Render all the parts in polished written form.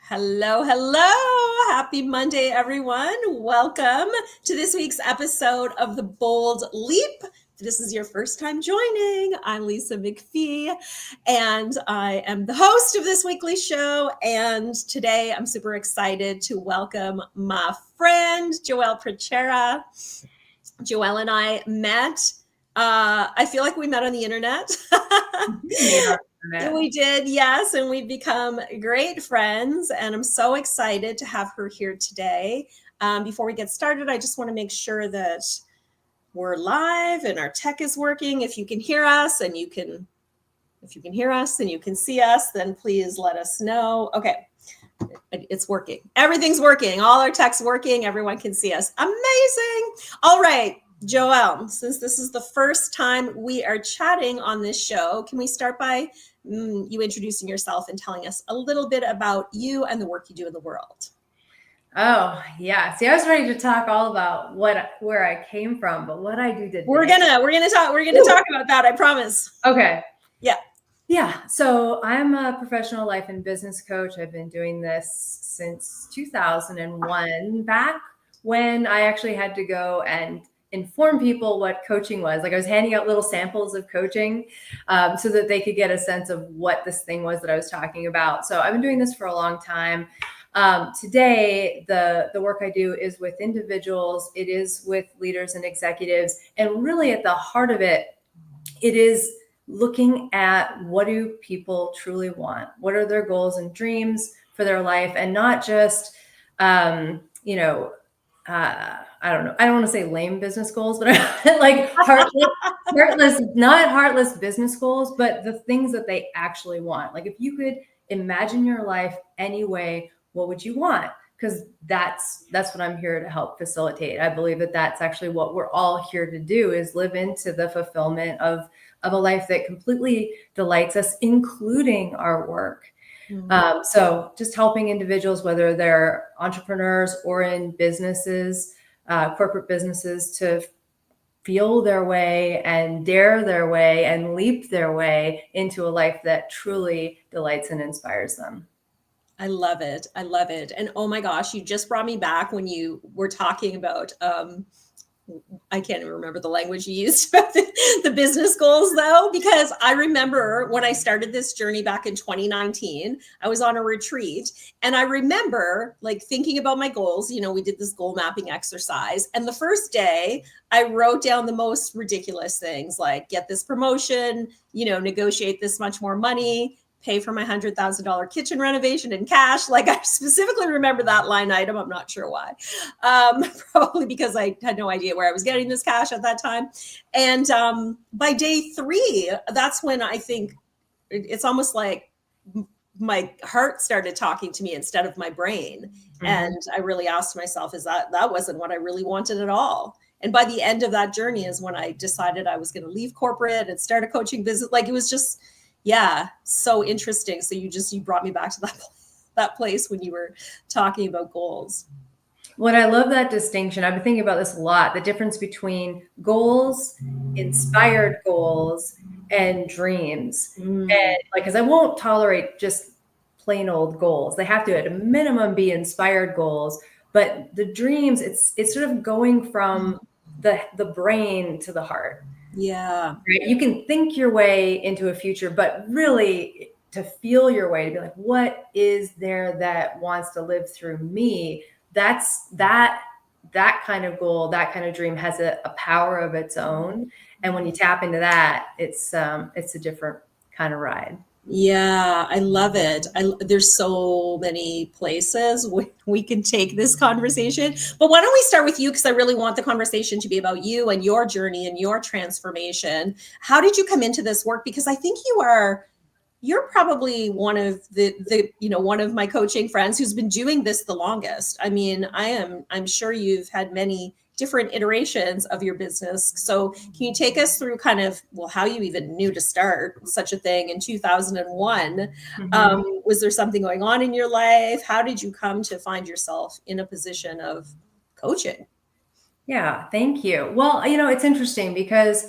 Hello, hello. Happy Monday, everyone. Welcome to this week's episode of The Bold Leap. If this is your first time joining, I'm Lisa McPhee, and I am the host of this weekly show. And today I'm super excited to welcome my friend, Joelle Prochera. Joelle and I met. I feel like we met on the internet. We did, yes, and we've become great friends, and I'm so excited to have her here today. Before we get started, I just want to make sure that we're live and our tech is working. If you can hear us and you can see us, then please let us know. Okay, it's working. Everything's working. All our tech's working. Everyone can see us. Amazing. All right, Joelle, since this is the first time we are chatting on this show, can we start by you introducing yourself and telling us a little bit about you and the work you do in the world? Oh, yeah. See, I was ready to talk all about where I came from, but what I do today. We're gonna talk about that, I promise. Okay. Yeah. Yeah. So I'm a professional life and business coach. I've been doing this since 2001, back when I actually had to go and inform people what coaching was. Like I was handing out little samples of coaching so that they could get a sense of what this thing was that I was talking about. So I've been doing this for a long time. Today, the work I do is with individuals. It is with leaders and executives. And really at the heart of it, it is looking at what do people truly want? What are their goals and dreams for their life? And not just, I don't know. I don't want to say lame business goals, but like heartless, not heartless business goals, but the things that they actually want. Like if you could imagine your life any way, what would you want? Because that's what I'm here to help facilitate. I believe that that's actually what we're all here to do, is live into the fulfillment of a life that completely delights us, including our work. Mm-hmm. So just helping individuals, whether they're entrepreneurs or in businesses, corporate businesses, to feel their way and dare their way and leap their way into a life that truly delights and inspires them. I love it. I love it. And oh my gosh, you just brought me back when you were talking about, I can't even remember the language you used about the business goals though, because I remember when I started this journey back in 2019, I was on a retreat and I remember like thinking about my goals. You know, we did this goal mapping exercise, and the first day I wrote down the most ridiculous things like get this promotion, negotiate this much more money, pay for my $100,000 kitchen renovation in cash. Like I specifically remember that line item. I'm not sure why. Probably because I had no idea where I was getting this cash at that time. And by day 3, that's when I think it's almost like my heart started talking to me instead of my brain. Mm-hmm. And I really asked myself, that wasn't what I really wanted at all. And by the end of that journey is when I decided I was going to leave corporate and start a coaching business. Like it was just, yeah, so interesting. So you brought me back to that place when you were talking about goals. What I love that distinction. I've been thinking about this a lot, the difference between goals, inspired goals, and dreams. And because I won't tolerate just plain old goals. They have to at a minimum be inspired goals. But the dreams, it's sort of going from the brain to the heart. Yeah. Right? You can think your way into a future, but really to feel your way, to be like, what is there that wants to live through me? That's that kind of goal, that kind of dream has a power of its own. And when you tap into that, it's a different kind of ride. Yeah, I love it. There's so many places we can take this conversation. But why don't we start with you? Because I really want the conversation to be about you and your journey and your transformation. How did you come into this work? Because I think you're probably one of one of my coaching friends who's been doing this the longest. I mean, I'm sure you've had many different iterations of your business. So can you take us through kind of, how you even knew to start such a thing in 2001? Mm-hmm. Was there something going on in your life? How did you come to find yourself in a position of coaching? Yeah, thank you. Well, it's interesting because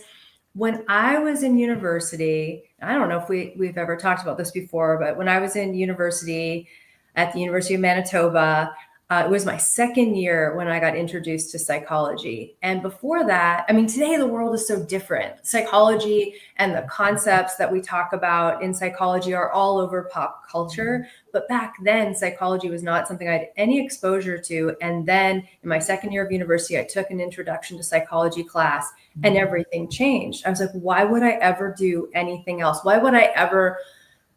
when I was in university, I don't know if we've ever talked about this before, but when I was in university, at the University of Manitoba. It was my second year when I got introduced to psychology. And before that, I mean, today the world is so different. Psychology and the concepts that we talk about in psychology are all over pop culture. But back then, psychology was not something I had any exposure to. And then in my second year of university, I took an introduction to psychology class and everything changed. I was like, why would I ever do anything else? Why would I ever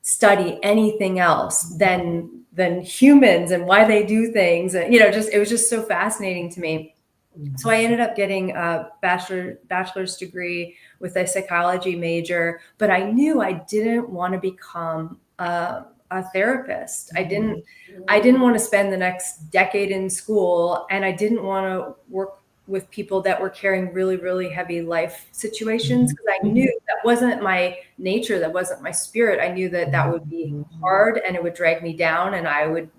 study anything else than humans and why they do things? And, it was just so fascinating to me. So I ended up getting a bachelor's degree with a psychology major, but I knew I didn't want to become a therapist. I didn't want to spend the next decade in school, and I didn't want to work with people that were carrying really, really heavy life situations, because I knew that wasn't my nature, that wasn't my spirit. I knew that would be hard and it would drag me down, and I would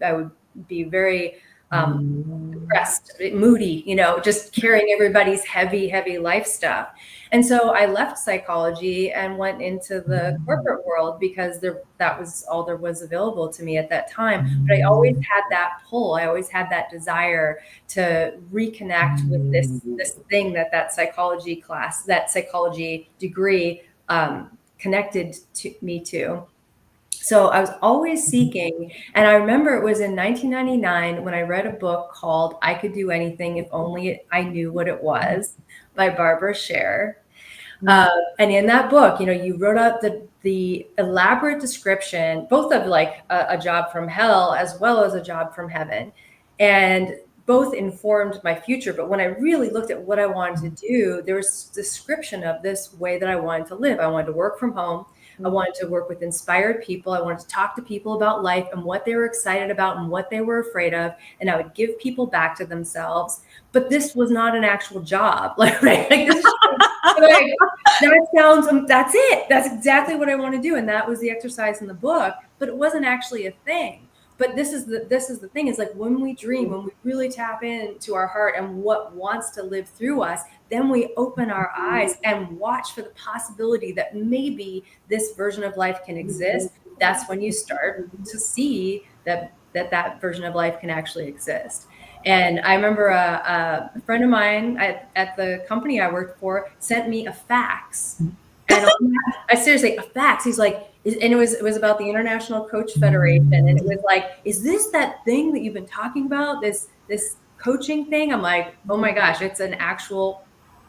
be very depressed, moody, just carrying everybody's heavy, heavy life stuff. And so I left psychology and went into the corporate world because that was all there was available to me at that time. But I always had that pull. I always had that desire to reconnect with this thing that psychology class, that psychology degree connected to me to. So I was always seeking. And I remember it was in 1999 when I read a book called I Could Do Anything If Only I Knew What It Was by Barbara Sher. And in that book, you wrote out the elaborate description, both of like a job from hell as well as a job from heaven. And both informed my future. But when I really looked at what I wanted to do, there was description of this way that I wanted to live. I wanted to work from home. I wanted to work with inspired people. I wanted to talk to people about life and what they were excited about and what they were afraid of. And I would give people back to themselves. But this was not an actual job. Like this that's it. That's exactly what I want to do. And that was the exercise in the book, but it wasn't actually a thing. But this is the thing, is like when we dream, when we really tap into our heart and what wants to live through us, then we open our eyes and watch for the possibility that maybe this version of life can exist. That's when you start to see that version of life can actually exist. And I remember a friend of mine at the company I worked for sent me a fax. And I seriously, a fax. He's like, and it was about the International Coach Federation. And it was like, is this that thing that you've been talking about? This coaching thing? I'm like, oh my gosh, it's an actual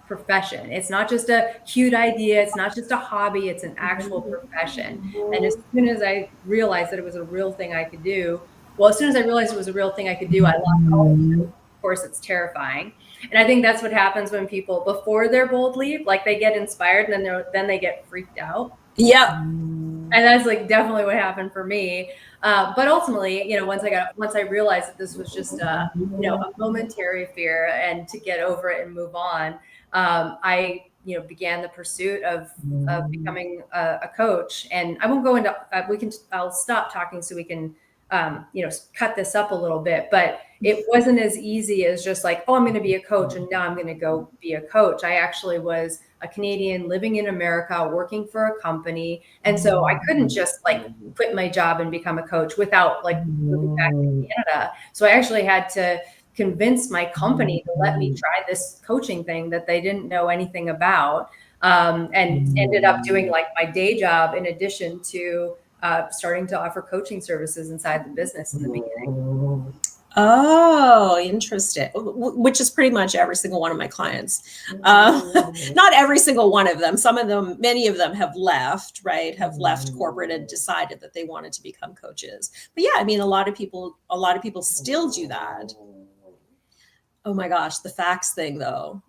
profession. It's not just a cute idea. It's not just a hobby. It's an actual profession. And as soon as I realized that it was a real thing I could do, I lost all. Of course, it's terrifying. And I think that's what happens when people, before their bold leap, like they get inspired and then they get freaked out. Yeah. And that's like definitely what happened for me. But ultimately, once I realized that this was just a momentary fear, and to get over it and move on, I began the pursuit of becoming a coach. And I won't go into I'll stop talking so we can cut this up a little bit, but it wasn't as easy as just like, oh, I'm going to be a coach and now I'm going to go be a coach. I actually was a Canadian living in America, working for a company. And so I couldn't just like quit my job and become a coach without like moving back to Canada. So I actually had to convince my company to let me try this coaching thing that they didn't know anything about, and ended up doing like my day job in addition to starting to offer coaching services inside the business in the beginning. Oh, interesting. Which is pretty much every single one of my clients. Not every single one of them. Many of them have left, right? Have left corporate and decided that they wanted to become coaches. But yeah, I mean, a lot of people still do that. Oh my gosh, the fax thing though.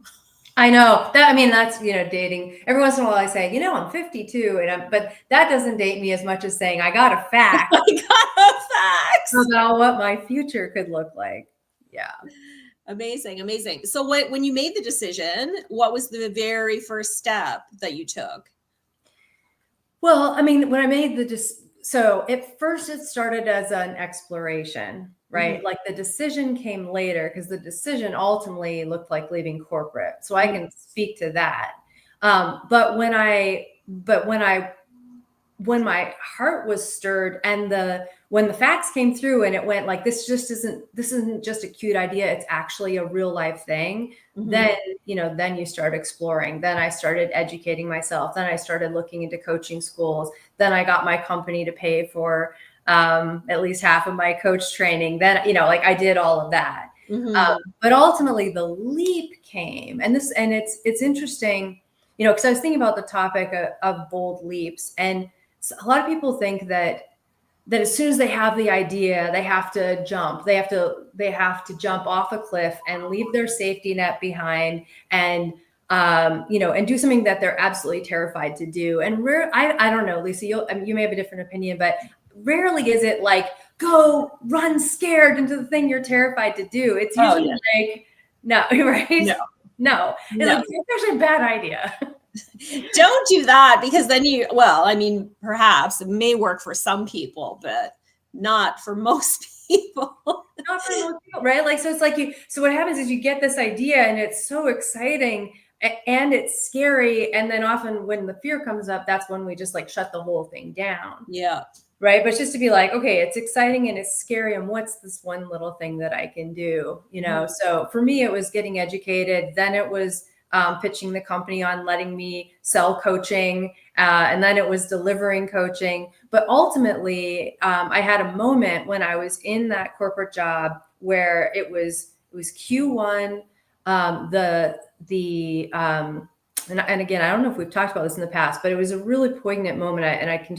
I know that. I mean, that's, dating. Every once in a while I say, I'm 52, but that doesn't date me as much as saying I got a fax. I got a fax about what my future could look like. Yeah. Amazing. Amazing. So when you made the decision, what was the very first step that you took? Well, I mean, when I made so at first it started as an exploration, right? Mm-hmm. Like the decision came later, because the decision ultimately looked like leaving corporate. So I can speak to that. But when I when my heart was stirred and when the facts came through and it went like, this isn't just a cute idea, it's actually a real life thing. Mhm. Then, then you start exploring. Then I started educating myself. Then I started looking into coaching schools. Then I got my company to pay for at least half of my coach training. Then, like I did all of that. Mhm. But ultimately the leap came, and it's interesting, because I was thinking about the topic of bold leaps, and a lot of people think that as soon as they have the idea, they have to jump. They have to jump off a cliff and leave their safety net behind, and and do something that they're absolutely terrified to do. And I don't know, Lisa, you may have a different opinion, but rarely is it like, go run scared into the thing you're terrified to do. It's usually like, no, right? No. It's like, it's actually a bad idea. Don't do that, because then perhaps it may work for some people, but not for most people. Not for most people, right? Like, so it's like so what happens is you get this idea and it's so exciting and it's scary. And then often when the fear comes up, that's when we just like shut the whole thing down. Yeah. Right. But just to be like, okay, it's exciting and it's scary. And what's this one little thing that I can do? So for me, it was getting educated. Then it was pitching the company on letting me sell coaching. And then it was delivering coaching. But ultimately, I had a moment when I was in that corporate job where it was Q1, and again, I don't know if we've talked about this in the past, but it was a really poignant moment. I can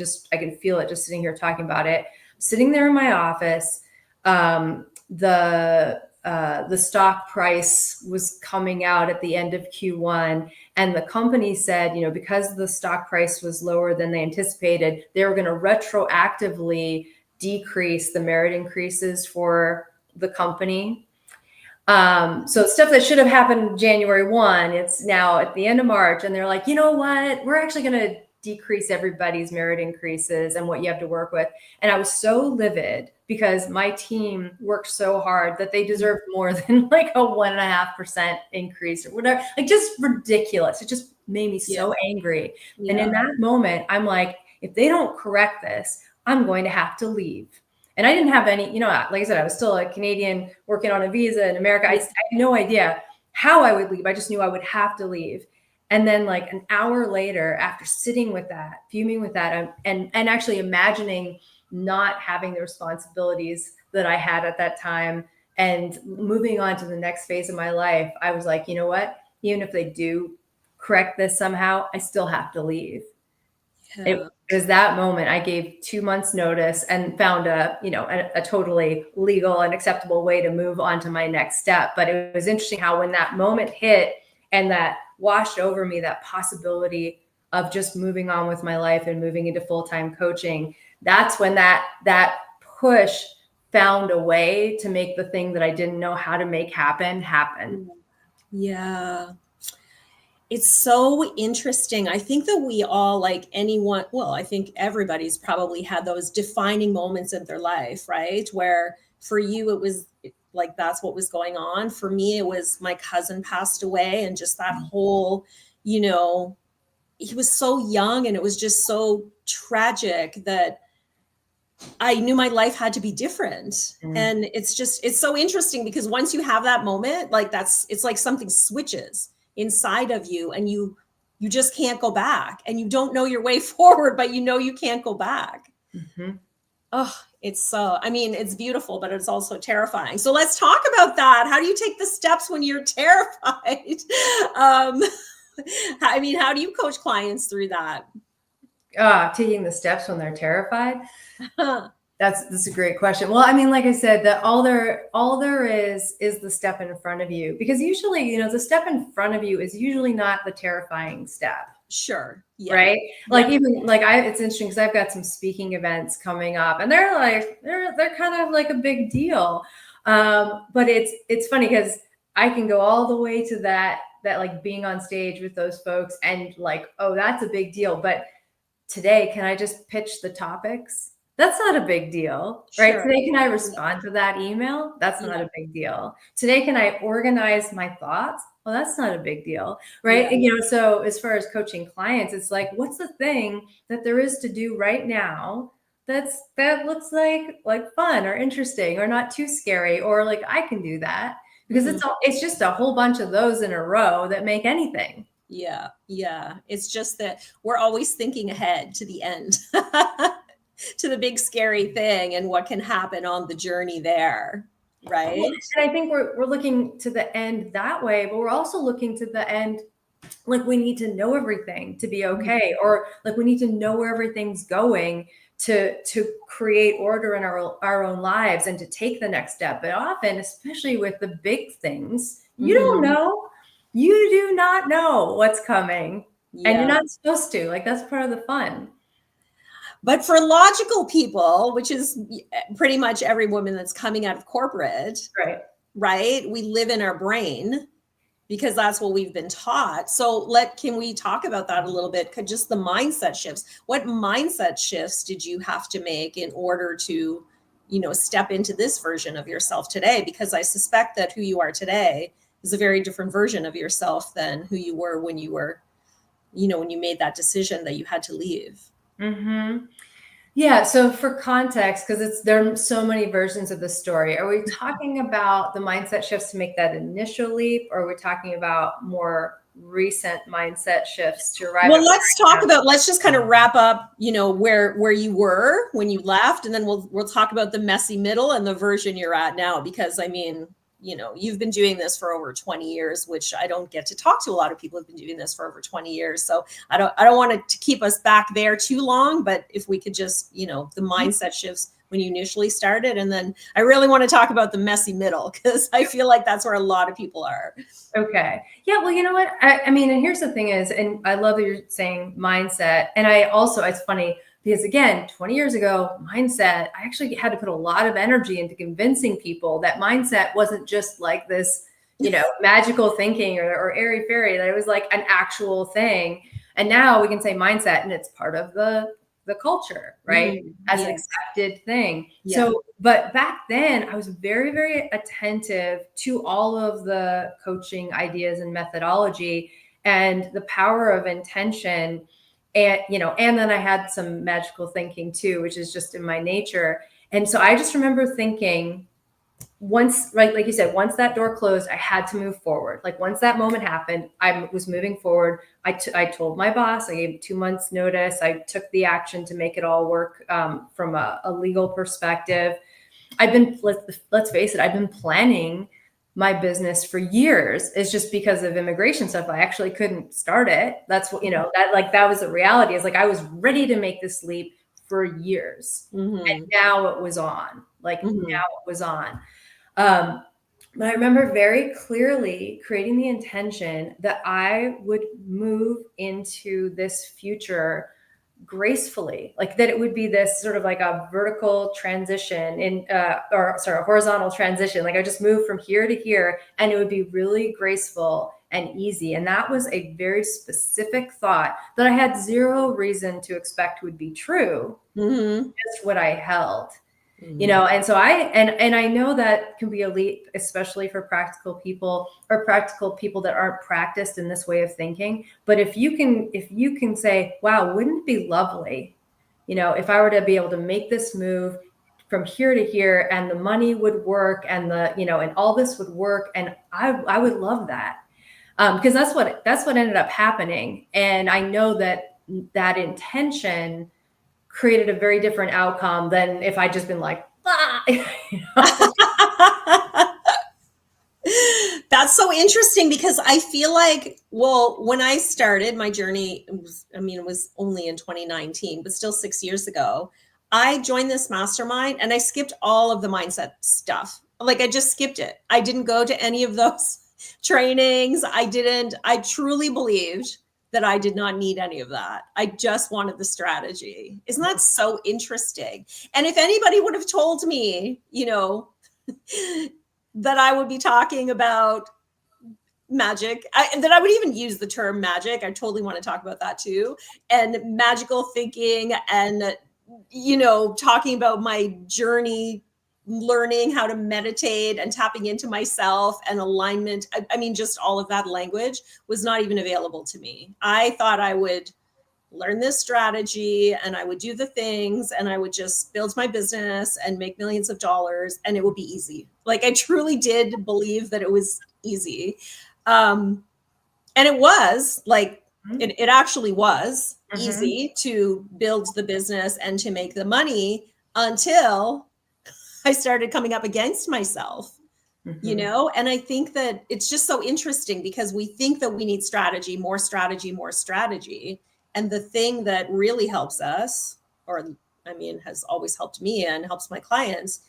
feel it just sitting here talking about it. Sitting there in my office, the stock price was coming out at the end of Q1, and the company said, because the stock price was lower than they anticipated, they were going to retroactively decrease the merit increases for the company. So stuff that should have happened January 1, it's now at the end of March, and they're like, you know what, we're actually going to decrease everybody's merit increases and what you have to work with. And I was so livid because my team worked so hard that they deserved more than like a 1.5% increase or whatever, like just ridiculous. It just made me so angry. Yeah. And in that moment, I'm like, if they don't correct this, I'm going to have to leave. And I didn't have any, like I said, I was still a Canadian working on a visa in America. I had no idea how I would leave. I just knew I would have to leave. And then like an hour later, after sitting with that, fuming with that, and actually imagining not having the responsibilities that I had at that time and moving on to the next phase of my life, I was like, you know what? Even if they do correct this somehow, I still have to leave. Yeah. It was that moment I gave 2 months notice and found a totally legal and acceptable way to move on to my next step. But it was interesting how when that moment hit and that washed over me, that possibility of just moving on with my life and moving into full-time coaching, that's when that push found a way to make the thing that I didn't know how to make happen. Yeah. It's so interesting. I think that we all, like anyone, I think everybody's probably had those defining moments of their life, right? Where for you, it was like, that's what was going on. For me, it was my cousin passed away, and just that whole, he was so young, and it was just so tragic that I knew my life had to be different. Mm. And it's so interesting because once you have that moment, like it's like something switches inside of you, and you just can't go back, and you don't know your way forward, but you can't go back. Mm-hmm. Oh, it's beautiful, but it's also terrifying. So let's talk about that. How do you take the steps when you're terrified? How do you coach clients through that? Taking the steps when they're terrified. That's a great question. Well, like I said, that all there is the step in front of you, because usually, the step in front of you is usually not the terrifying step. Sure. Yeah. Right. Like even like it's interesting because I've got some speaking events coming up, and they're kind of like a big deal. But it's funny because I can go all the way to that like being on stage with those folks and like, oh, that's a big deal. But today, can I just pitch the topics? That's not a big deal, right? Sure. Today, can I respond to that email? That's not Yeah. a big deal. Today, can I organize my thoughts? Well, that's not a big deal, right? Yeah. And, so as far as coaching clients, it's like, what's the thing that there is to do right now that looks like fun or interesting or not too scary, or like I can do that, because Mhm. it's just a whole bunch of those in a row that make anything. Yeah. Yeah. It's just that we're always thinking ahead to the end, to the big scary thing and what can happen on the journey there. Well, Right. and I think we're looking to the end that way, but we're also looking to the end like we need to know everything to be Mhm. okay, or like we need to know where everything's going to create order in our own lives and to take the next step. But often, especially with the big things, you don't Mhm. know. You do not know what's coming, and you're Yeah. not supposed to. Like, that's part of the fun. But for logical people, which is pretty much every woman that's coming out of corporate, Right. right? We live in our brain because that's what we've been taught. So can we talk about that a little bit? Just the mindset shifts. What mindset shifts did you have to make in order to, step into this version of yourself today? Because I suspect that who you are today is a very different version of yourself than who you were when you were, when you made that decision that you had to leave. Mm-hmm. Yeah, so for context, because there are so many versions of the story, are we talking about the mindset shifts to make that initial leap, or are we talking about more recent mindset shifts to arrive at Well, where I am? let's just kind of wrap up, where you were when you left, and then we'll talk about the messy middle and the version you're at now, because I mean, you've been doing this for over 20 years, which I don't get to talk to a lot of people who've been doing this for over 20 years. So I don't want it to keep us back there too long, but if we could just, the mindset shifts when you initially started, and then I really want to talk about the messy middle, because I feel like that's where a lot of people are. Okay. Yeah. Well, you know what? I mean, and here's the thing is, and I love that you're saying mindset. And I also, it's funny because again, 20 years ago, mindset, I actually had to put a lot of energy into convincing people that mindset wasn't just like this, magical thinking or airy fairy, that it was like an actual thing. And now we can say mindset and it's part of the culture, right? Mhm. As an Yes. accepted thing. Yeah. So, but back then I was very, very attentive to all of the coaching ideas and methodology and the power of intention. And, and then I had some magical thinking too, which is just in my nature. And so I just remember thinking, once, right, like you said, once that door closed, I had to move forward. Like once that moment happened, I was moving forward. I told my boss, I gave 2 months notice. I took the action to make it all work from a legal perspective. Let's face it, I've been planning my business for years. It's just because of immigration stuff, I actually couldn't start it. That's what, that was the reality, is like, I was ready to make this leap for years. And Mm-hmm. now it was on. Like now Mm-hmm. it was on. Um, but I remember very clearly creating the intention that I would move into this future gracefully, like that it would be this sort of like a vertical transition a horizontal transition. Like I just moved from here to here and it would be really graceful and easy. And that was a very specific thought that I had zero reason to expect would be true, Mm-hmm. just what I held. Mm-hmm. And so I know that can be a leap, especially for practical people or practical people that aren't practiced in this way of thinking. But if you can say, wow, wouldn't it be lovely, if I were to be able to make this move from here to here and the money would work and and all this would work. And I would love that. Because that's what ended up happening. And I know that intention created a very different outcome than if I'd just been like, ah, That's so interesting, because I feel like, well, when I started my journey, it was only in 2019, but still 6 years ago, I joined this mastermind and I skipped all of the mindset stuff. Like I just skipped it. I didn't go to any of those trainings. I truly believed that I did not need any of that. I just wanted the strategy. Isn't that so interesting? And if anybody would have told me, that I would be talking about magic, that I would even use the term magic. I totally want to talk about that too. And magical thinking and talking about my journey, learning how to meditate and tapping into myself and alignment. I mean, just all of that language was not even available to me. I thought I would learn this strategy and I would do the things and I would just build my business and make millions of dollars and it would be easy. Like I truly did believe that it was easy. And it was like, it actually was easy to build the business and to make the money until I started coming up against myself, and I think that it's just so interesting because we think that we need strategy, more strategy, more strategy. And the thing that really helps us, or I mean, has always helped me and helps my clients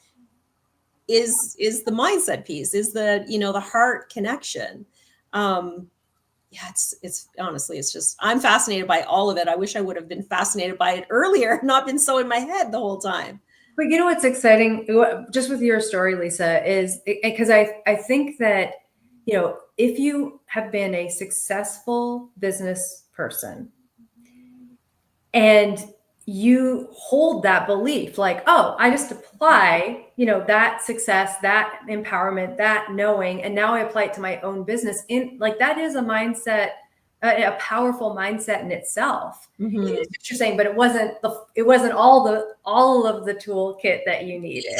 is the mindset piece, is the heart connection. It's honestly, it's just, I'm fascinated by all of it. I wish I would have been fascinated by it earlier, not been so in my head the whole time. But you know what's exciting, just with your story, Lisa, is because I think that, if you have been a successful business person and you hold that belief, like, oh, I just apply, that success, that empowerment, that knowing, and now I apply it to my own business, in like, that is a mindset, a powerful mindset in itself. Mm-hmm. Is what you're saying, but it wasn't all of the toolkit that you needed,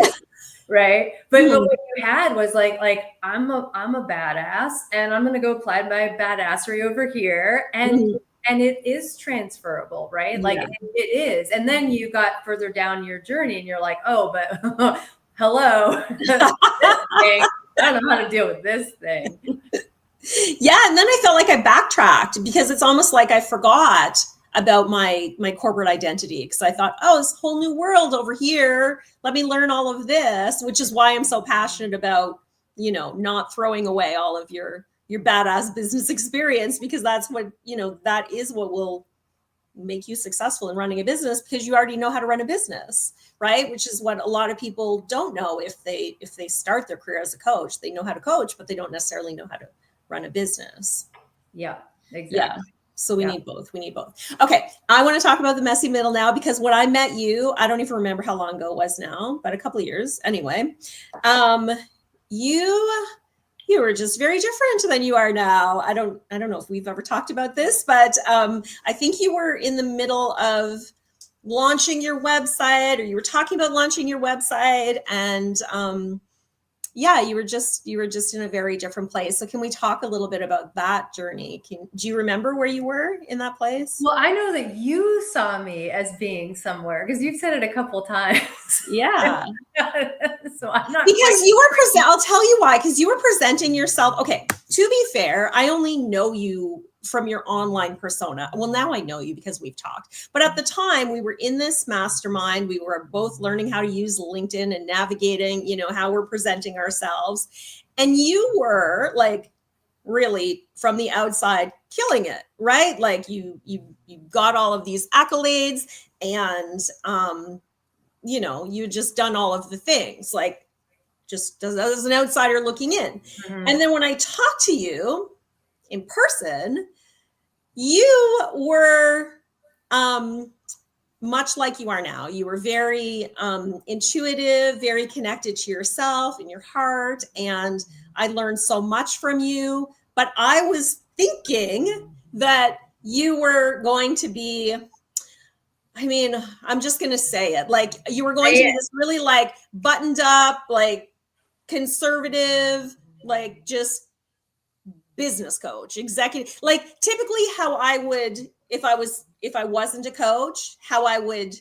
right? But what you had was like I'm a badass, and I'm gonna go apply my badassery over here, and it is transferable, right? Like it is. And then you got further down your journey, and you're like, oh, but hello, I don't know how to deal with this thing. Yeah. And then I felt like I backtracked because it's almost like I forgot about my corporate identity, because I thought, oh, this whole new world over here, let me learn all of this, which is why I'm so passionate about, not throwing away all of your badass business experience, because that's what, that is what will make you successful in running a business, because you already know how to run a business, right? Which is what a lot of people don't know. If they start their career as a coach, they know how to coach, but they don't necessarily know how to run a business. Yeah, exactly. Yeah. So we need both. Okay. I want to talk about the messy middle now, because when I met you, I don't even remember how long ago it was now, but a couple of years anyway. You were just very different than you are now. I don't know if we've ever talked about this, but I think you were in the middle of launching your website, or you were talking about launching your website, and you were just in a very different place. So can we talk a little bit about that journey? Do you remember where you were in that place? Well, I know that you saw me as being somewhere, because you've said it a couple of times. Yeah. So I'm not, because you were I'll tell you why, because you were presenting yourself. Okay, to be fair, I only know you from your online persona. Well, now I know you because we've talked. But at the time, we were in this mastermind. We were both learning how to use LinkedIn and navigating, how we're presenting ourselves. And you were like really from the outside killing it, right? Like you got all of these accolades, and you just done all of the things, like just as an outsider looking in. And then when I talked to you in person, you were much like you are now. You were very intuitive, very connected to yourself and your heart. And I learned so much from you. But I was thinking that you were going to be, I'm just going to say it, like you were going to be this really like buttoned up, like conservative, like just business coach, executive, like typically how I would, if I wasn't a coach, how I would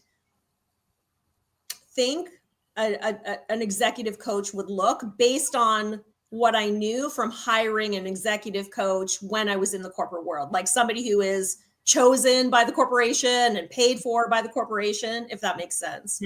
think an executive coach would look based on what I knew from hiring an executive coach when I was in the corporate world, like somebody who is chosen by the corporation and paid for by the corporation, if that makes sense.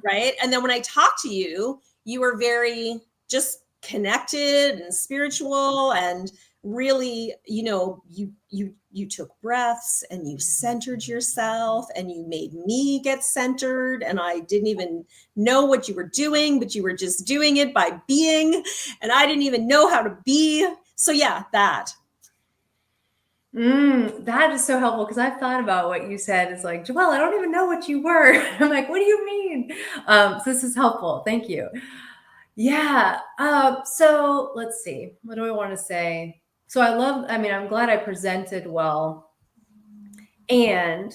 Right. And then when I talked to you, you were very just connected and spiritual, and really, you took breaths and you centered yourself, and you made me get centered. And I didn't even know what you were doing, but you were just doing it by being, and I didn't even know how to be. So yeah, that. That is so helpful because I've thought about what you said. It's like, Joelle, I don't even know what you were. I'm like, what do you mean? So this is helpful. Thank you. Yeah. So let's see. What do I want to say? So I'm glad I presented well. And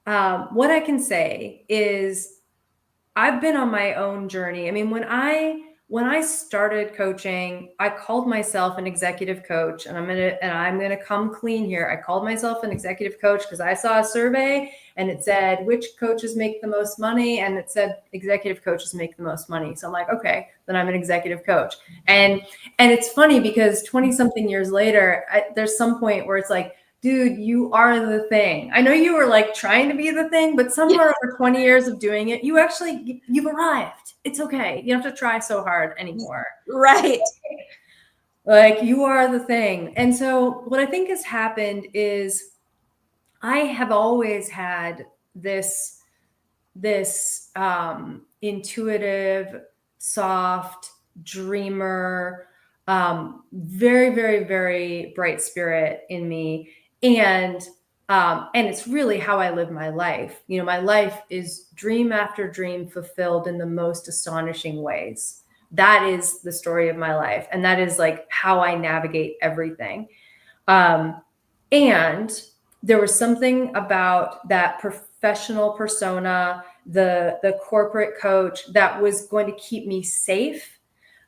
what I can say is I've been on my own journey. I mean, when I started coaching, I called myself an executive coach, and I'm gonna come clean here. I called myself an executive coach because I saw a survey and it said which coaches make the most money, and it said executive coaches make the most money. So I'm like, okay, then I'm an executive coach. And it's funny because 20 something years later, there's some point where it's like, dude, you are the thing. I know you were like trying to be the thing, but somewhere over 20 years of doing it, you've arrived. It's okay. You don't have to try so hard anymore. Right. Like, you are the thing. And so what I think has happened is I have always had this intuitive, soft, dreamer, very, very, very bright spirit in me. And it's really how I live my life. You know, my life is dream after dream fulfilled in the most astonishing ways. That is the story of my life. And that is like how I navigate everything. And there was something about that professional persona, the corporate coach, that was going to keep me safe.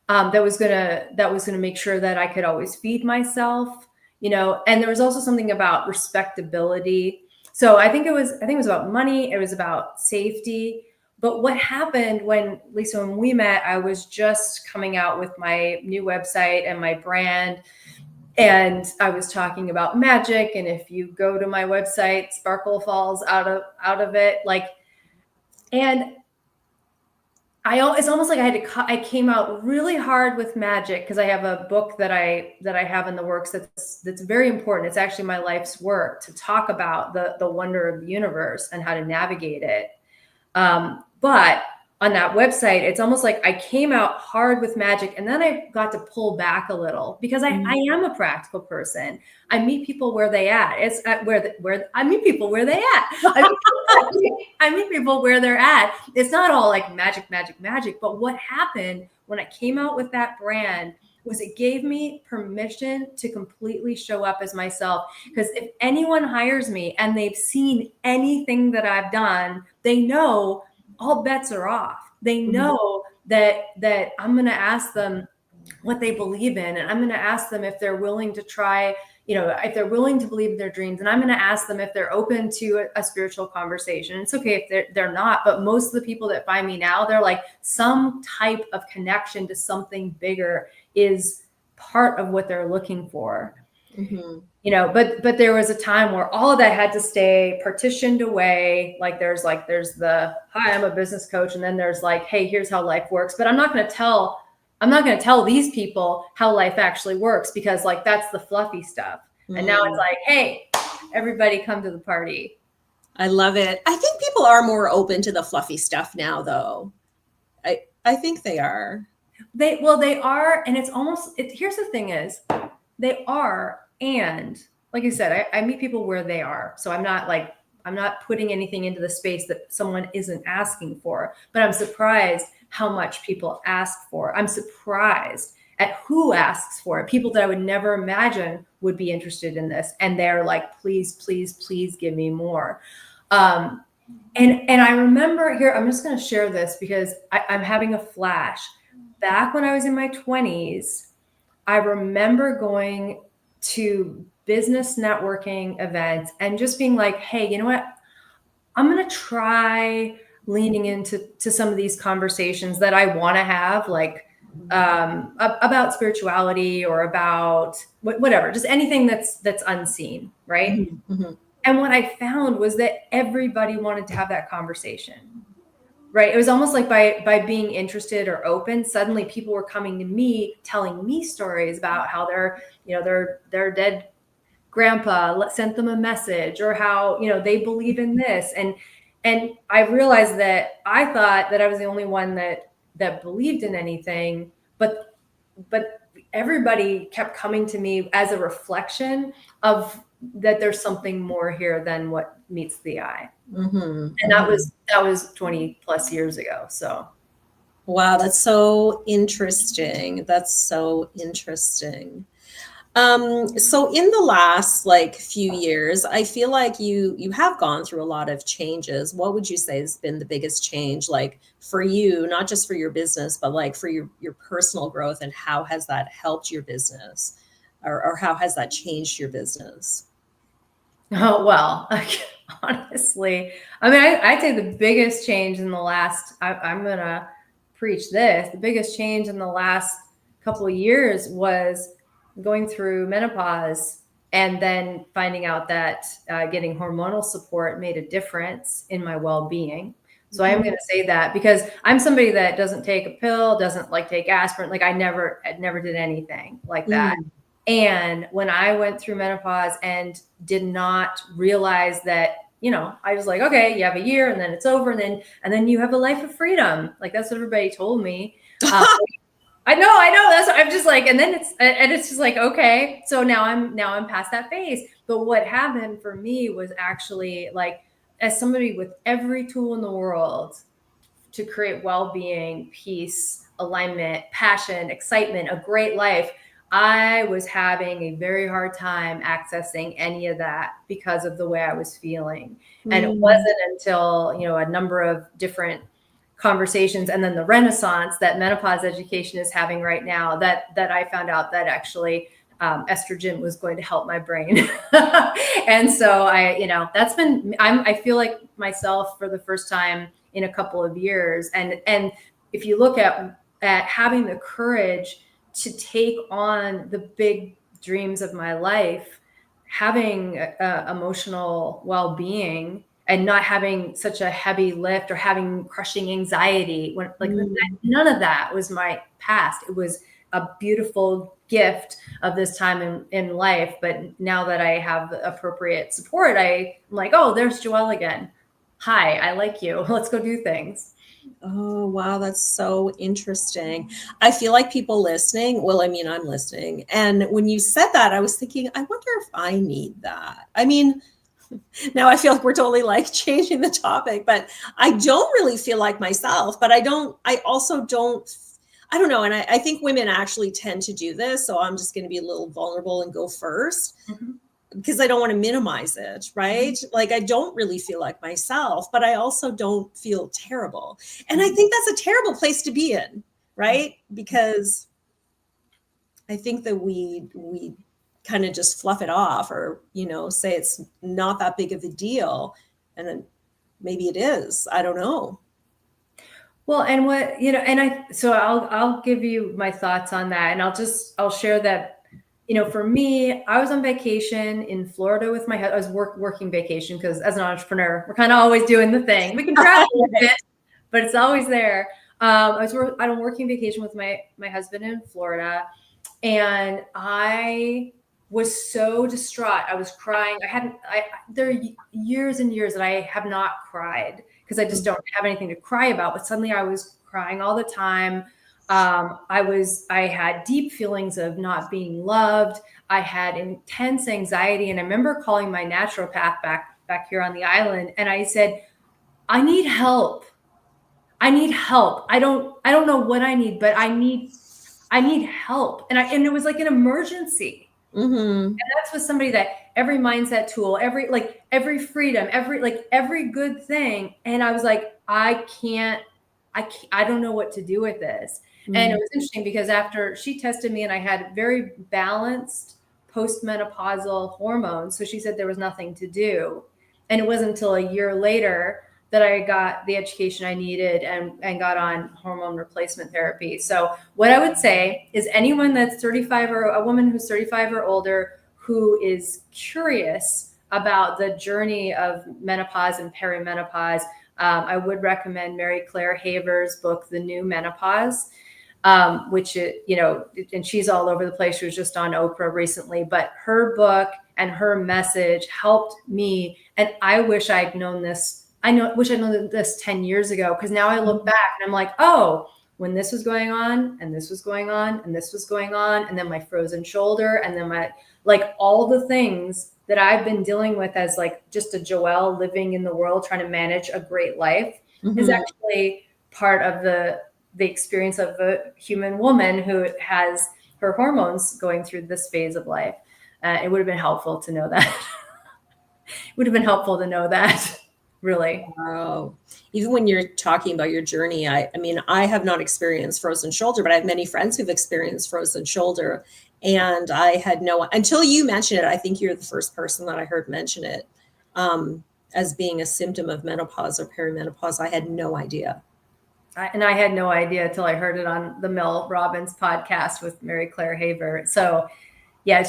That was gonna make sure that I could always feed myself, you know. And there was also something about respectability. So I think it was about money. It was about safety. But what happened when, Lisa, when we met, I was just coming out with my new website and my brand. And I was talking about magic. And if you go to my website, sparkle falls out of it. Like, and it's almost like I came out really hard with magic because I have a book that I have in the works that's very important. It's actually my life's work to talk about the wonder of the universe and how to navigate it. But on that website, it's almost like I came out hard with magic, and then I got to pull back a little because I am a practical person. I meet people where they at. It's at where I meet people where they at. I meet people where they're at. It's not all like magic, magic, magic. But what happened when I came out with that brand was it gave me permission to completely show up as myself. Because if anyone hires me and they've seen anything that I've done, they know all bets are off. They know that I'm going to ask them what they believe in, and I'm going to ask them if they're willing to try, you know, if they're willing to believe in their dreams, and I'm going to ask them if they're open to a spiritual conversation. It's okay if they're not, but most of the people that find me now, they're like, some type of connection to something bigger is part of what they're looking for. You know, but there was a time where all of that had to stay partitioned away. Like there's the, hi, I'm a business coach. And then there's like, hey, here's how life works. But I'm not going to tell these people how life actually works, because like, that's the fluffy stuff. And now it's like, hey, everybody come to the party. I love it. I think people are more open to the fluffy stuff now, though. I think they are. They are. And it's almost, here's the thing is, they are. And like I said, I meet people where they are. So I'm not putting anything into the space that someone isn't asking for, but I'm surprised how much people ask for. I'm surprised at who asks for it. People that I would never imagine would be interested in this. And they're like, please, please, please give me more. And I remember here, I'm just going to share this because I'm having a flash. Back when I was in my 20s, I remember going to business networking events and just being like, hey, you know what? I'm going to try leaning into some of these conversations that I want to have, like about spirituality or about whatever, just anything that's unseen, right? And what I found was that everybody wanted to have that conversation. Right. It was almost like by being interested or open, suddenly people were coming to me, telling me stories about how their dead grandpa sent them a message, or how, you know, they believe in this. And I realized that I thought that I was the only one that believed in anything, but everybody kept coming to me as a reflection of that there's something more here than what meets the eye. Mm-hmm. And that was 20 plus years ago. So Wow, that's so interesting. That's so interesting. So in the last like few years, I feel like you have gone through a lot of changes. What would you say has been the biggest change, like for you, not just for your business, but like for your personal growth, and how has that helped your business, or how has that changed your business? oh, well, honestly, I mean, I'd say the biggest change in the last, I'm going to preach this, the biggest change in the last couple of years was going through menopause and then finding out that getting hormonal support made a difference in my well-being. So I am going to say that because I'm somebody that doesn't take a pill, doesn't like take aspirin. Like I never did anything like that. Mm. And when I went through menopause and did not realize that, I was like, okay, you have a year and then it's over, and then you have a life of freedom. Like that's what everybody told me. I know. That's what I'm just like, and then it's just like, okay, so now I'm past that phase. But what happened for me was actually like, as somebody with every tool in the world to create well-being, peace, alignment, passion, excitement, a great life, I was having a very hard time accessing any of that because of the way I was feeling. And it wasn't until, a number of different conversations and then the renaissance that menopause education is having right now that I found out that actually estrogen was going to help my brain. And so I feel like myself for the first time in a couple of years. And if you look at having the courage to take on the big dreams of my life, having emotional well-being and not having such a heavy lift or having crushing anxiety, none of that was my past. It was a beautiful gift of this time in life. But now that I have the appropriate support, I'm like, oh, there's Joelle again. Hi, I like you. Let's go do things. Oh, wow, that's so interesting. I feel like people listening, well, I mean, I'm listening. And when you said that, I was thinking, I wonder if I need that. I mean, now I feel like we're totally like changing the topic, but I don't really feel like myself, but I also don't, I don't know. And I think women actually tend to do this. So I'm just going to be a little vulnerable and go first. Mm-hmm. Because I don't want to minimize it, right? Like I don't really feel like myself, but I also don't feel terrible. And I think that's a terrible place to be in, right? Because I think that we kind of just fluff it off, or say it's not that big of a deal, and then maybe it is. I don't know. Well, and I'll give you my thoughts on that, and I'll share that. For me, I was on vacation in Florida with my husband. I was working vacation because as an entrepreneur, we're kind of always doing the thing. We can travel a bit, but it's always there. I was on a working vacation with my husband in Florida, and I was so distraught. I was crying. There are years and years that I have not cried because I just don't have anything to cry about. But suddenly I was crying all the time. I had deep feelings of not being loved. I had intense anxiety. And I remember calling my naturopath back here on the island. And I said, I need help. I need help. I don't know what I need, but I need help. And it was like an emergency. Mm-hmm. And that's with somebody that every mindset tool, every freedom, every good thing. And I was like, I don't know what to do with this. Mm-hmm. And it was interesting because after she tested me and I had very balanced postmenopausal hormones. So she said there was nothing to do. And it wasn't until a year later that I got the education I needed and got on hormone replacement therapy. So what I would say is anyone that's 35 or a woman who's 35 or older who is curious about the journey of menopause and perimenopause, I would recommend Mary Claire Haver's book, The New Menopause, which, and she's all over the place. She was just on Oprah recently, but her book and her message helped me. And I wish I'd known this. Wish I'd known this 10 years ago, because now I look back and I'm like, oh, when this was going on and this was going on and this was going on, and then my frozen shoulder, and then all the things that I've been dealing with as like just a Joelle living in the world, trying to manage a great life, is actually part of the experience of a human woman who has her hormones going through this phase of life. It would have been helpful to know that. It would have been helpful to know that, really. Wow. Even when you're talking about your journey, I mean, I have not experienced frozen shoulder, but I have many friends who've experienced frozen shoulder. And I had no, until you mentioned it, I think you're the first person that I heard mention it as being a symptom of menopause or perimenopause. I had no idea. And I had no idea until I heard it on the Mel Robbins podcast with Mary Claire Haver. So yeah,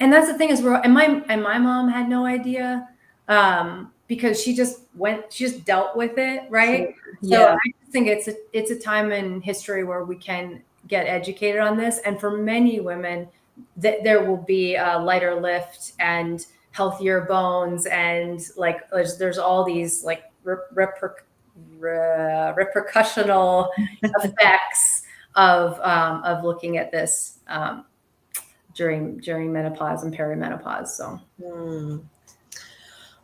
and that's the thing is my mom had no idea, because she just dealt with it. Right. Sure. So Yeah. I think it's a time in history where we can get educated on this. And for many women, there will be a lighter lift and healthier bones. And like, there's all these like repercussional effects of looking at this, during menopause and perimenopause. So,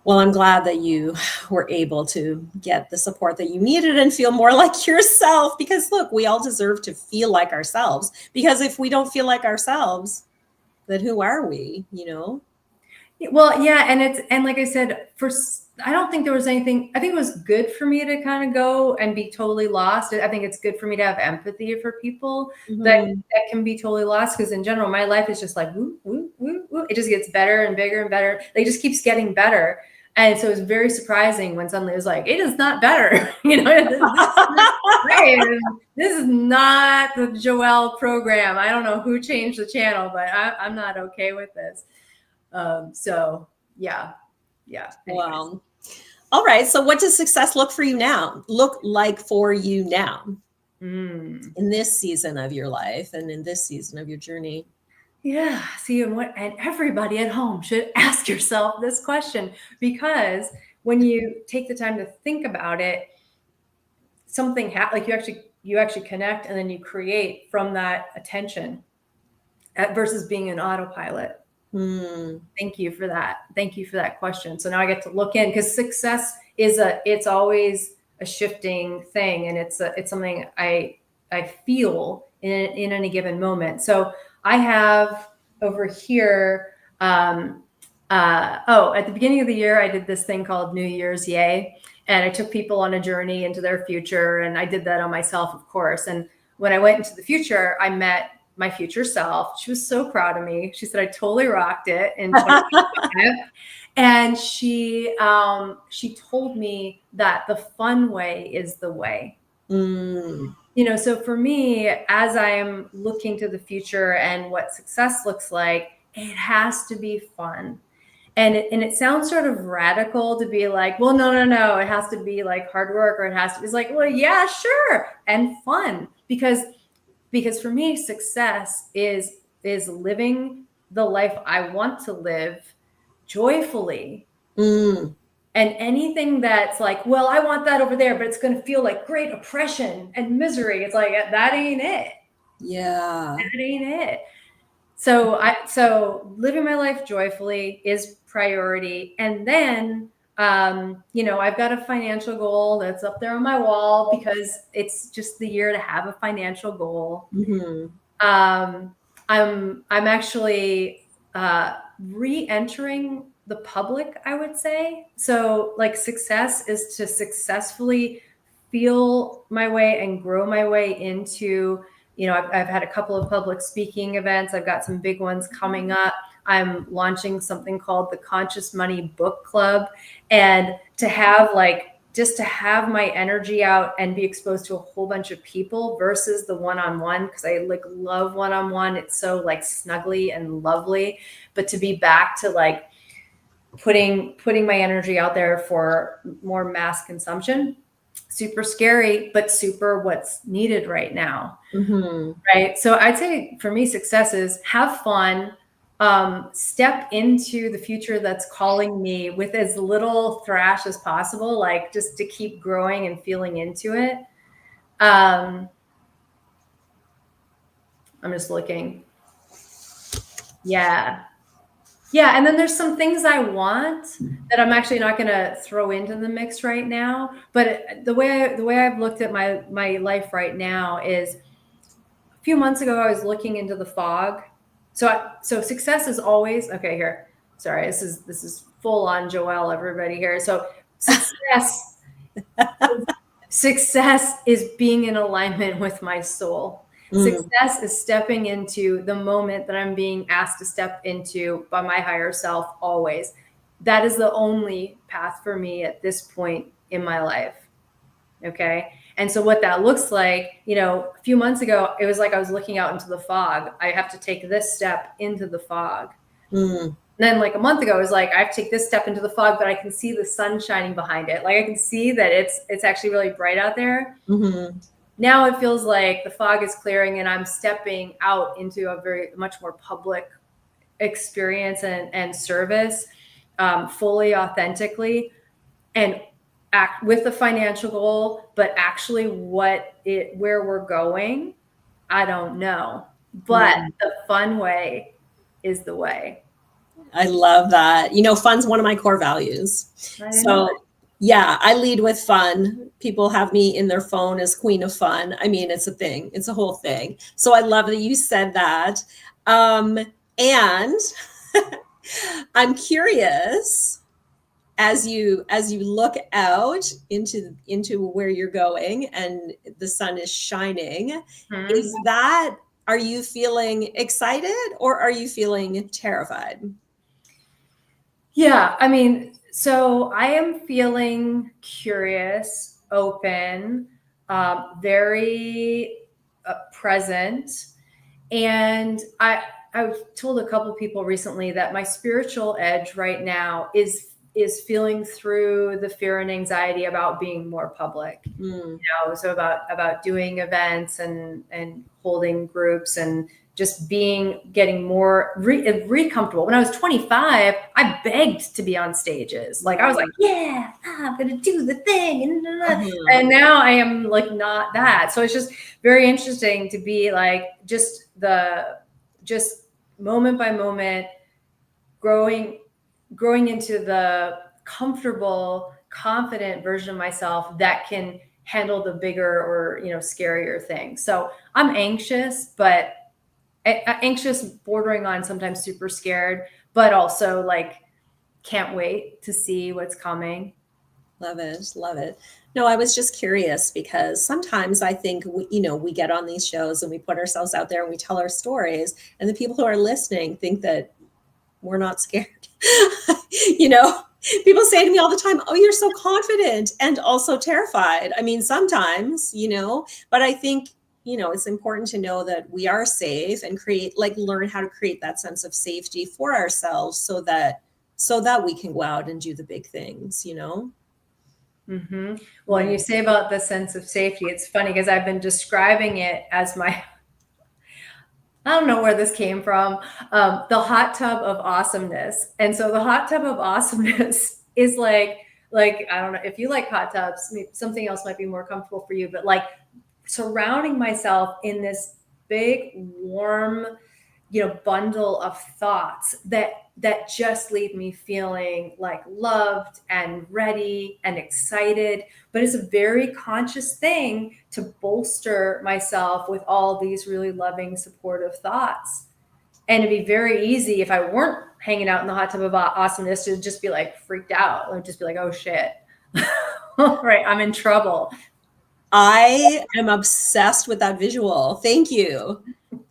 well, I'm glad that you were able to get the support that you needed and feel more like yourself, because look, we all deserve to feel like ourselves, because if we don't feel like ourselves, then who are we, well, yeah. And like I said, I don't think there was anything, I think it was good for me to kind of go and be totally lost. I think it's good for me to have empathy for people that can be totally lost. Because in general, my life is just like, woo, woo, woo, woo. It just gets better and bigger and better. It just keeps getting better. And so it was very surprising when suddenly it was like, it is not better. This is not the Joelle program. I don't know who changed the channel, but I'm not okay with this. So yeah. Wow. All right. So what does success look like for you now in this season of your life and in this season of your journey? Yeah. See, and everybody at home should ask yourself this question, because when you take the time to think about it, something like you actually connect, and then you create from that attention versus being an autopilot. Thank you for that. Thank you for that question. So now I get to look in, because success it's always a shifting thing, and it's something I feel in any given moment. So I have over here, at the beginning of the year, I did this thing called New Year's Yay, and I took people on a journey into their future, and I did that on myself, of course. And when I went into the future, I met my future self. She was so proud of me. She said I totally rocked it in 2025. And she told me that the fun way is the way. So for me, as I'm looking to the future and what success looks like, it has to be fun. And it sounds sort of radical to be like, well, no, it has to be like hard work, or it's like, well, yeah, sure, and fun, because for me, success is living the life I want to live joyfully. And anything that's like, well, I want that over there, but it's going to feel like great oppression and misery. It's like, that ain't it. Yeah. That ain't it. So living my life joyfully is priority. And then, I've got a financial goal that's up there on my wall, because it's just the year to have a financial goal. I'm actually re-entering the public, I would say. So like, success is to successfully feel my way and grow my way into, I've had a couple of public speaking events. I've got some big ones coming up. I'm launching something called the Conscious Money Book Club. And to have just to have my energy out and be exposed to a whole bunch of people versus the one-on-one, because I love one-on-one. It's so snuggly and lovely. But to be back to putting my energy out there for more mass consumption, super scary, but super what's needed right now. Right. So I'd say for me, success is have fun, step into the future that's calling me with as little thrash as possible, just to keep growing and feeling into it. I'm just looking. Yeah. Yeah, and then there's some things I want that I'm actually not going to throw into the mix right now. But the way I've looked at my life right now is a few months ago I was looking into the fog. So success is always okay here. Sorry, this is full on Joelle, everybody here. So success success is being in alignment with my soul. Mm, Success is stepping into the moment that I'm being asked to step into by my higher self always. That is the only path for me at this point in my life. Okay. And so what that looks like, a few months ago, it was like I was looking out into the fog. I have to take this step into the fog. mm, Then like a month ago, it was like I have to take this step into the fog, but I can see the sun shining behind it. Like I can see that it's actually really bright out there. mm-hmm. Now it feels like the fog is clearing and I'm stepping out into a very much more public experience and service, fully authentically, and act with the financial goal, but actually where we're going, I don't know. But Mm. the fun way is the way. I love that. Fun's one of my core values. I didn't know So, yeah, I lead with fun. People have me in their phone as queen of fun. I mean, it's a thing. It's a whole thing. So I love that you said that. And I'm curious as you look out into where you're going and the sun is shining, that. is that are you feeling excited or are you feeling terrified? Yeah, I mean, so I am feeling curious, open, very present, and I've told a couple people recently that my spiritual edge right now is feeling through the fear and anxiety about being more public. Mm, So about doing events and holding groups and just getting more comfortable. When I was 25, I begged to be on stages. Like I was like, yeah, I'm gonna do the thing, uh-huh. and now I am like not that. So it's just very interesting to be like just moment by moment growing into the comfortable, confident version of myself that can handle the bigger or scarier things. So I'm anxious, but anxious, bordering on sometimes super scared, but also like can't wait to see what's coming. Love it. Love it. No, I was just curious because sometimes I think we get on these shows and we put ourselves out there and we tell our stories, and the people who are listening think that we're not scared. you know, People say to me all the time, "Oh, you're so confident and also terrified." I mean, sometimes, but I think, it's important to know that we are safe and learn how to create that sense of safety for ourselves so that we can go out and do the big things. Mm-hmm. Well, and you say about the sense of safety, it's funny because I've been describing it as I don't know where this came from, the hot tub of awesomeness. And so the hot tub of awesomeness is like, I don't know if you like hot tubs, maybe something else might be more comfortable for you, but like surrounding myself in this big, warm, bundle of thoughts that just leave me feeling like loved and ready and excited. But it's a very conscious thing to bolster myself with all these really loving, supportive thoughts. And it'd be very easy if I weren't hanging out in the hot tub of awesomeness to just be like freaked out or just be like, oh shit. Right, I'm in trouble. I am obsessed with that visual. Thank you.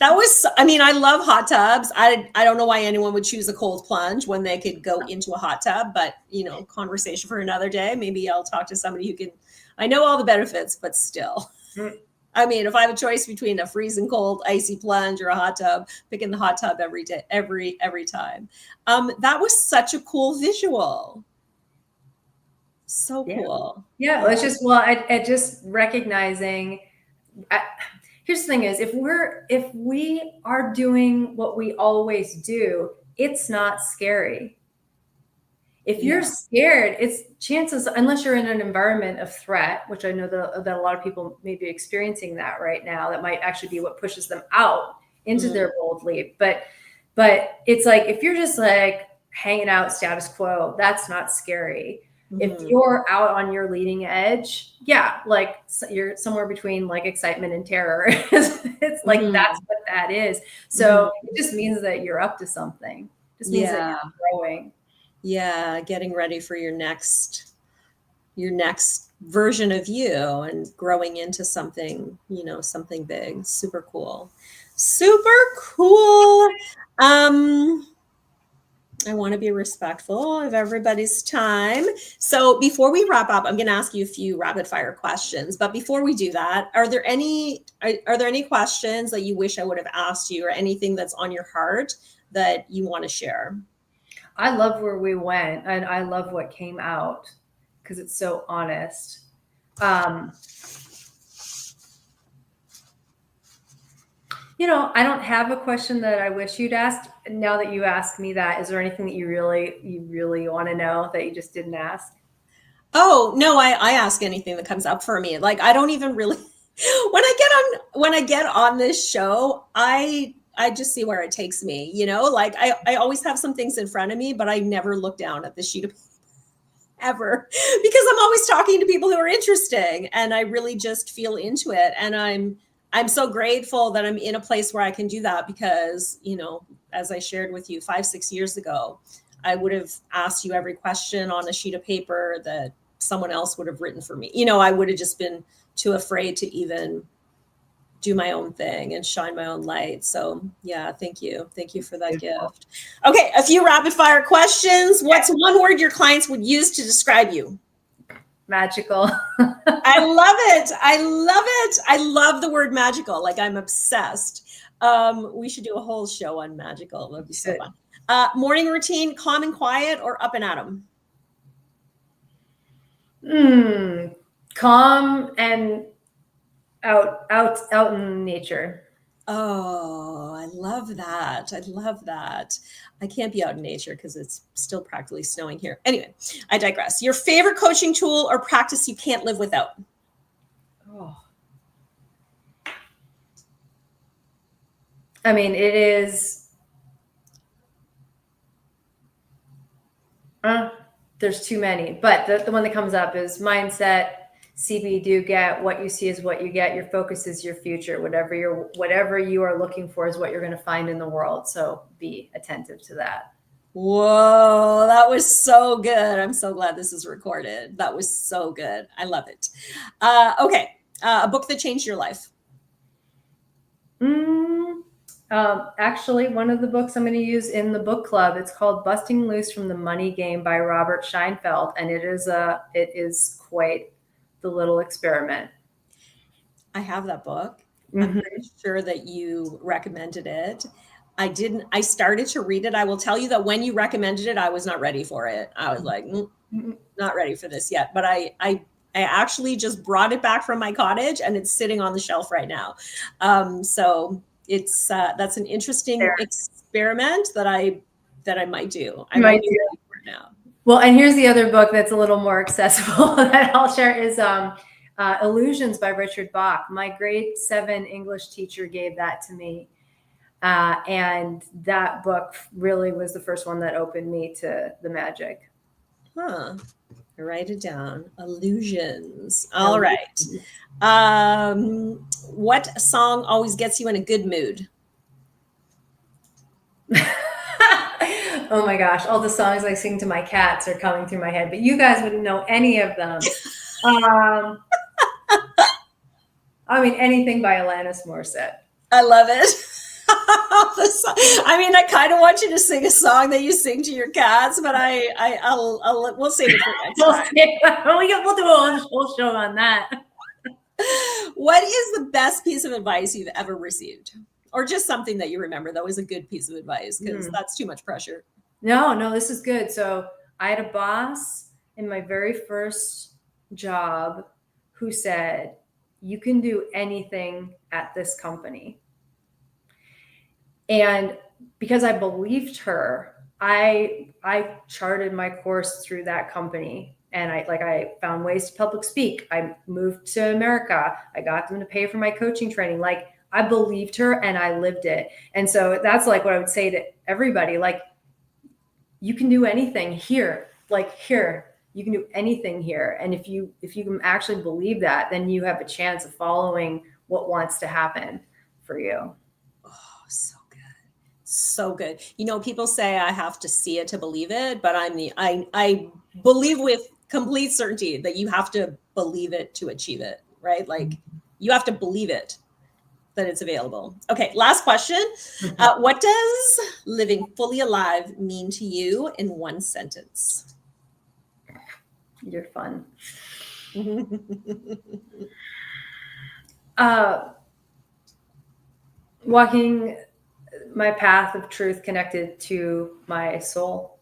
I love hot tubs. I don't know why anyone would choose a cold plunge when they could go into a hot tub, but conversation for another day. Maybe I'll talk to somebody who can, I know all the benefits, but still. I mean, if I have a choice between a freezing cold, icy plunge or a hot tub, picking the hot tub every day, every time. That was such a cool visual. So Yeah. cool. Yeah, well, it's just I just recognizing. Here's the thing: is if we are doing what we always do, it's not scary. If you're scared, it's chances unless you're in an environment of threat, which I know that a lot of people may be experiencing that right now. That might actually be what pushes them out into their bold leap. But But it's like, if you're just like hanging out status quo, that's not scary. If you're out on your leading edge, yeah, like you're somewhere between like excitement and terror. It's like, that's what that is. So it just means that you're up to something. It just means that you're growing. Yeah, getting ready for your next version of you and growing into something, something big. Super cool. Super cool. I want to be respectful of everybody's time. So before we wrap up, I'm going to ask you a few rapid fire questions. But before we do that, are there any questions that you wish I would have asked you, or anything that's on your heart that you want to share? I love where we went, and I love what came out because it's so honest. I don't have a question that I wish you'd asked. Now that you asked me that, is there anything that you really want to know that you just didn't ask? Oh, no, I ask anything that comes up for me. Like, I don't even really, when I get on this show, I just see where it takes me, like I always have some things in front of me, but I never look down at the sheet of paper ever, because I'm always talking to people who are interesting, and I really just feel into it. And I'm so grateful that I'm in a place where I can do that, because, as I shared with you 5-6 years ago, I would have asked you every question on a sheet of paper that someone else would have written for me. I would have just been too afraid to even do my own thing and shine my own light. So yeah, thank you. Thank you for that gift. Okay, a few rapid fire questions. What's one word your clients would use to describe you? Magical. I love it. I love it. I love the word magical. Like, I'm obsessed. We should do a whole show on magical. That'd be so fun. Morning routine, calm and quiet, or up and at 'em? Calm and out in nature. Oh, I love that. I love that. I can't be out in nature because it's still practically snowing here. Anyway, I digress. Your favorite coaching tool or practice you can't live without? Oh. I mean, it is. There's too many, but the one that comes up is mindset. CB, do get what you see is what you get. Your focus is your future. Whatever you are looking for is what you're going to find in the world. So be attentive to that. Whoa, that was so good. I'm so glad this is recorded. That was so good. I love it. Okay. A book that changed your life. Actually, one of the books I'm going to use in the book club, it's called Busting Loose from the Money Game by Robert Scheinfeld. And it is quite the little experiment. I have that book. I'm pretty sure that you recommended it. I started to read it. I will tell you that when you recommended it, I was not ready for it. I was like, not ready for this yet. But I actually just brought it back from my cottage, and it's sitting on the shelf right now. So it's that's an interesting experiment that I might do. I might do it now. Well, and here's the other book that's a little more accessible that I'll share is Illusions by Richard Bach. My grade 7 English teacher gave that to me. And that book really was the first one that opened me to the magic. Huh. I write it down. Illusions. All right. What song always gets you in a good mood? Oh my gosh, all the songs I sing to my cats are coming through my head, but you guys wouldn't know any of them. I mean, anything by Alanis Morissette. I love it. I mean, I kind of want you to sing a song that you sing to your cats, but we'll save it for next time. We'll do a whole show on that. What is the best piece of advice you've ever received? Or just something that you remember that was a good piece of advice, because that's too much pressure. No, this is good. So I had a boss in my very first job who said, you can do anything at this company. And because I believed her, I charted my course through that company. And I found ways to public speak. I moved to America. I got them to pay for my coaching training. Like, I believed her and I lived it. And so that's like what I would say to everybody, like, you can do anything here, like here, you can do anything here. And if you can actually believe that, then you have a chance of following what wants to happen for you. Oh, so good. So good. You know, people say I have to see it to believe it, but I believe with complete certainty that you have to believe it to achieve it, right? Like you have to believe it that it's available. Okay, last question. What does living fully alive mean to you in one sentence? You're fun. Walking my path of truth connected to my soul.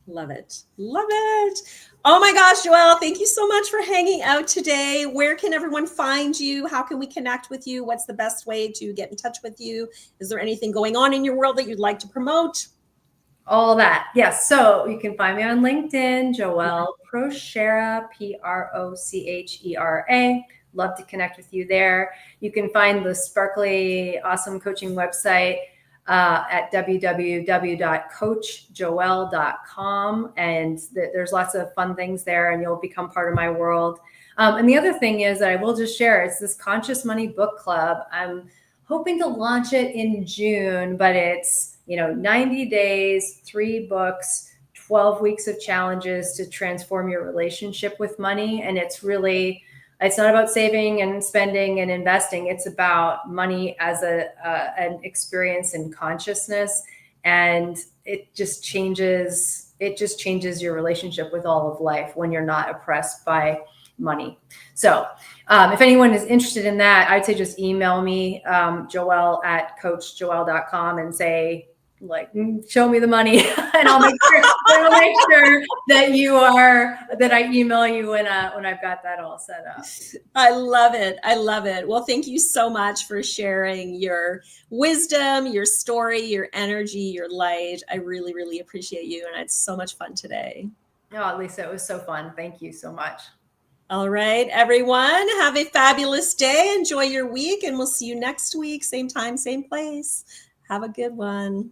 Love it. Love it. Oh my gosh, Joelle, thank you so much for hanging out today. Where can everyone find you? How can we connect with you? What's the best way to get in touch with you? Is there anything going on in your world that you'd like to promote? All that. Yes. So you can find me on LinkedIn, Joelle Prochera, Prochera. Love to connect with you there. You can find the sparkly, awesome coaching website at www.coachjoelle.com. And there's lots of fun things there, and you'll become part of my world. And the other thing is that I will just share, it's this Conscious Money Book Club. I'm hoping to launch it in June, but it's 90 days, 3 books, 12 weeks of challenges to transform your relationship with money. And it's not about saving and spending and investing. It's about money as an experience in consciousness. And it just changes your relationship with all of life when you're not oppressed by money. So if anyone is interested in that, I'd say just email me, Joelle at coachjoelle.com, and say, like, show me the money, and I'll make sure that I email you when I've got that all set up. I love it. I love it. Well, thank you so much for sharing your wisdom, your story, your energy, your light. I really, really appreciate you. And I had so much fun today. Oh, Lisa, it was so fun. Thank you so much. All right, everyone, have a fabulous day. Enjoy your week, and we'll see you next week. Same time, same place. Have a good one.